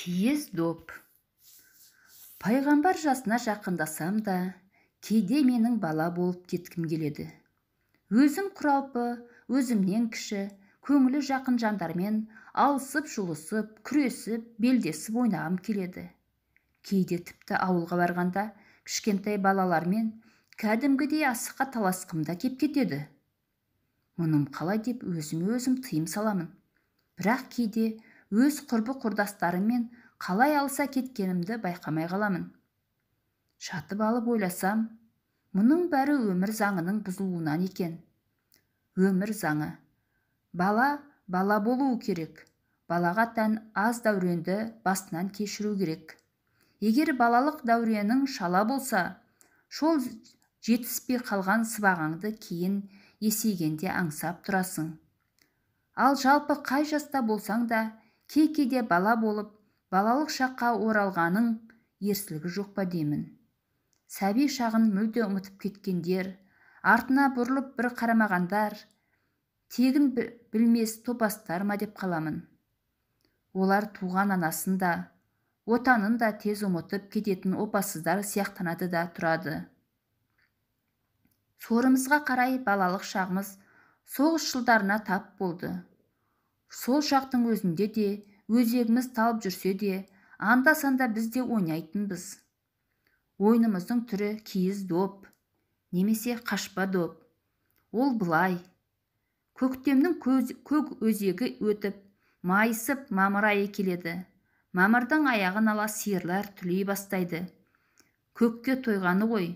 Киіз доп. Пайғамбар жасына жақындасам да, кейде менің бала болып кеткім келеді. Өзім құралпы, өзімнен кіші, көңілі жақын жандармен алысып, жұлысып, күресіп, белдесіп ойнағым келеді. Кейде тіпті ауылға барғанда кішкентай балалармен кәдімгідей асыққа таласқым да кеп кетеді. Мұным қалай деп өзім тыйым саламын. Бірақ кейде өз құрбы құрдастарыммен қалай алыса кеткенімді байқамай қаламын. Жатып алып ойласам, мұның бәрі өмір заңының бұзылуынан екен. Өмір заңы. Бала болуы керек. Балаға тән аз дәуренді басынан кешіру керек. Егер балалық дәуренің шала болса, сол жетіспей қалған сыбағаңды кейін есейгенде аңсап тұрасың. Ал жалпы қай жаста болсаң да, кейде бала болып, балалық шаққа оралғаның ерсілігі жоқ па деймін. Сәби шағын мүлде ұмытып кеткендер, артына бұрылып бір қарамағандар, тегін білмес топастар ма деп қаламын. Олар туған анасын да, отанын да тез ұмытып кететін опасыздар сияқтанады да тұрады. Сорымызға қарай балалық шағымыз соғыс жылдарына тап болды. Сол шақтың өзінде де, өзегіміз талып жүрсе де, анда-санда біз де ойнайтынбыз. Ойынымыздың түрі киіз доп, немесе қашпа доп. Ол былай. Көктемнің көк өзегі өтіп, майысып мамыр айы келеді. Мамырдың аяғын ала сиырлар түлей бастайды. Көкке тойғаны ғой.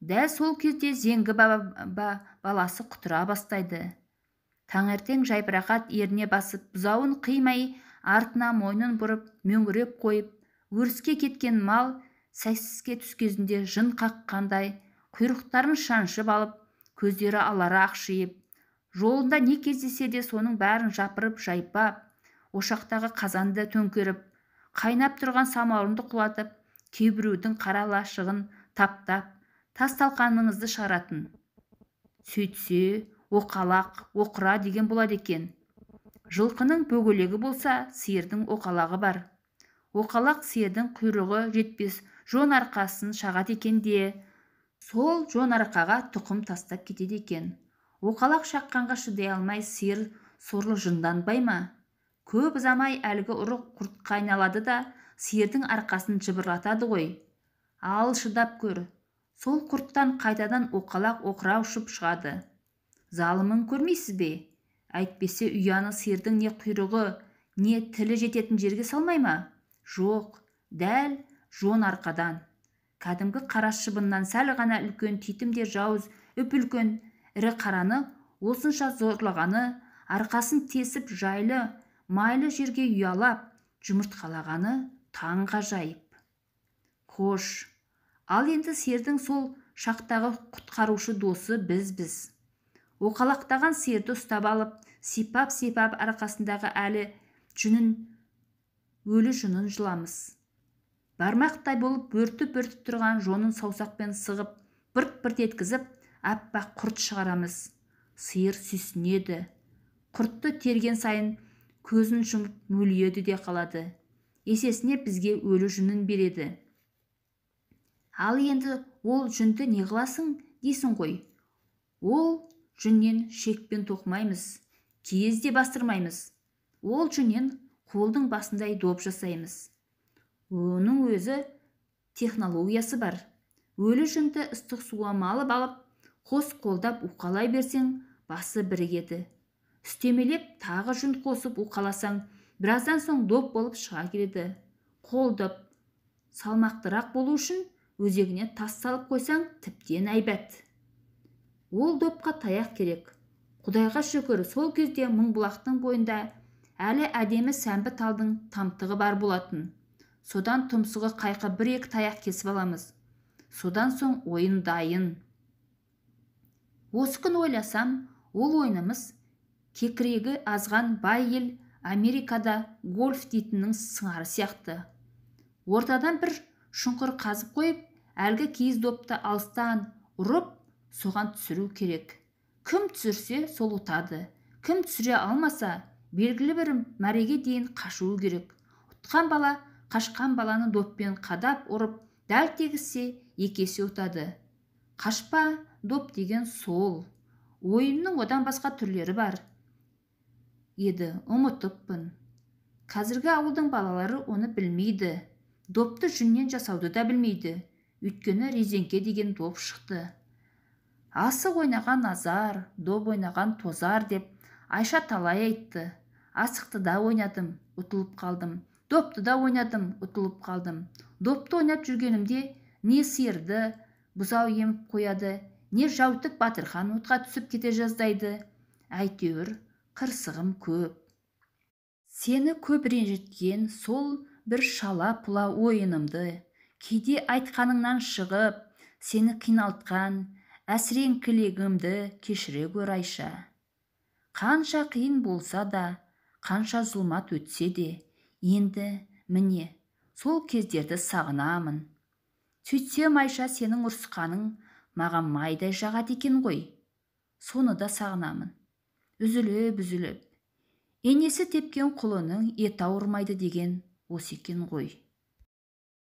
Дәл сол кезде зеңгі баласы құтыра бастайды. Таңертең жайбырақат еріне басып, бұзауын қимай, артына мойнын бұрып, мөңіреп қойып, өріске кеткен мал сәйсізге түс кезінде жын қаққандай, құйрықтарын шаншып алып, көздері алара ақшиып, жолында не кездесе де соның бәрін жапырып, жайпап, ошақтағы қазанды төңкеріп, қайнап тұрған самаурынды құлатып, кейбіреудің қара лашығын таптап, тас талқаныңызды шығаратын. Сөйтсе, оқалақ, оқыра деген болады екен. Жылқының бөгелегі болса, сиырдың оқалағы бар. Оқалақ сиырдың құйрығы жетпес жон арқасын шағат екен де, сол жон арқаға тұқым тастап кетеді екен. Оқалақ шаққанға шыдай алмай сиыр сорлы жынданбай ма? Көп ұзамай әлгі ұры құртқа айналады да, сиырдың арқасын жыбырлатады ғой. Ал шыдап көр. Сол құрттан қайтадан оқалақ оқыра ұшып шығады. Залымын көрмейсіз бе? Әйтпесе ұяны сиырдың не құйрығы, не тілі жететін жерге салмай ма? Жоқ, дәл жон арқадан. Кәдімгі қара шыбыннан сәл ғана үлкен титімде жауыз үп-үлкен ірі қараны осынша зорлағаны, арқасын тесіп жайлы, майлы жерге ұялап, жұмыртқалағаны таң ғажайып. Хош, ал енді сиырдың сол шақтағы құтқарушы досы біз. Оқалақтаған сиырды ұстап алып, сипап арқасындағы өлі жүнін жыламыз. Бармақтай болып бөртіп тұрған жонын саусақпен сығып, бырт еткізіп, аппақ құрт шығарамыз. Сиыр сүйсінеді. Құртты терген сайын көзін жұмып мөлиеді де қалады. Есесіне бізге өлі жүнін береді. Ал енді ол жүнді не қыласың дейсің ғой. Ол жүннен шекпен тоқымаймыз, киіз де бастырмаймыз. Ол жүннен қолдың басындай доп жасаймыз. Оның өзі технологиясы бар. Өлі жүнді ыстық суға малып алып, қос қолдап уқалай берсең, басы бірігеді. Үстемелеп тағы жүн қосып уқаласаң, біраздан соң доп болып шыға келеді. Қолдап салмақтырақ болу үшін өзегіне тас салып қойсаң, тіптен әйбәт. Ол допқа таяқ керек. Құдайға шүкір, сол кезде Мыңбұлақтың бойында әлі әдемі сәмбі талдың тамтығы бар болатын. Содан тұмсығы қайқы бір-екі таяқ кесіп аламыз. Содан соң ойын дайын. Осы күн ойласам, ол ойынымыз кекірегі азған бай ел Америкада гольф дейтіннің сыңары сияқты. Ортадан бір шұңқыр қазып қойып, әлгі киіз допты алыстан ұрып, соған түсіру керек. Кім түсірсе, сол ұтады. Кім түсіре алмаса, белгілі бір мәреге дейін қашуы керек. Ұтқан бала Қашқан баланы доппен қадап ұрып дәл тегізсе екесі ұтады. Қашпа доп деген сол. Ойынның одан басқа түрлері бар еді, ұмытыппын. Қазіргі ауылдың балалары оны білмейді. Допты жүннен жасауды да білмейді. Өйткені резеңке деген доп шықты. Асық ойнаған азар, доп ойнаған тозар деп Айша талай айтты. Асықты да ойнадым, ұтылып қалдым. Допты да ойнадым, ұтылып қалдым. Допты ойнап жүргенімде не сиырды бұзау еміп қояды, не Жаутік Батырхан отқа түсіп кете жаздайды. Әйтеуір қырсығым көп. Сені көп ренжіткен сол бір шала-пұла ойынымды, кейде айтқаныңнан шығып, сені қиналтқан әсіреңкілігімді кешіре көр, Айша. Қанша қиын болса да, қанша зұлмат өтсе де, енді міне сол кездерді сағынамын. Сөйтсем, Айша, сенің ұрысқаның маған майдай жағады екен ғой. Соны да сағынамын. Үзіліп, енесі тепкен құлының еті ауырмайды деген осы екен ғой.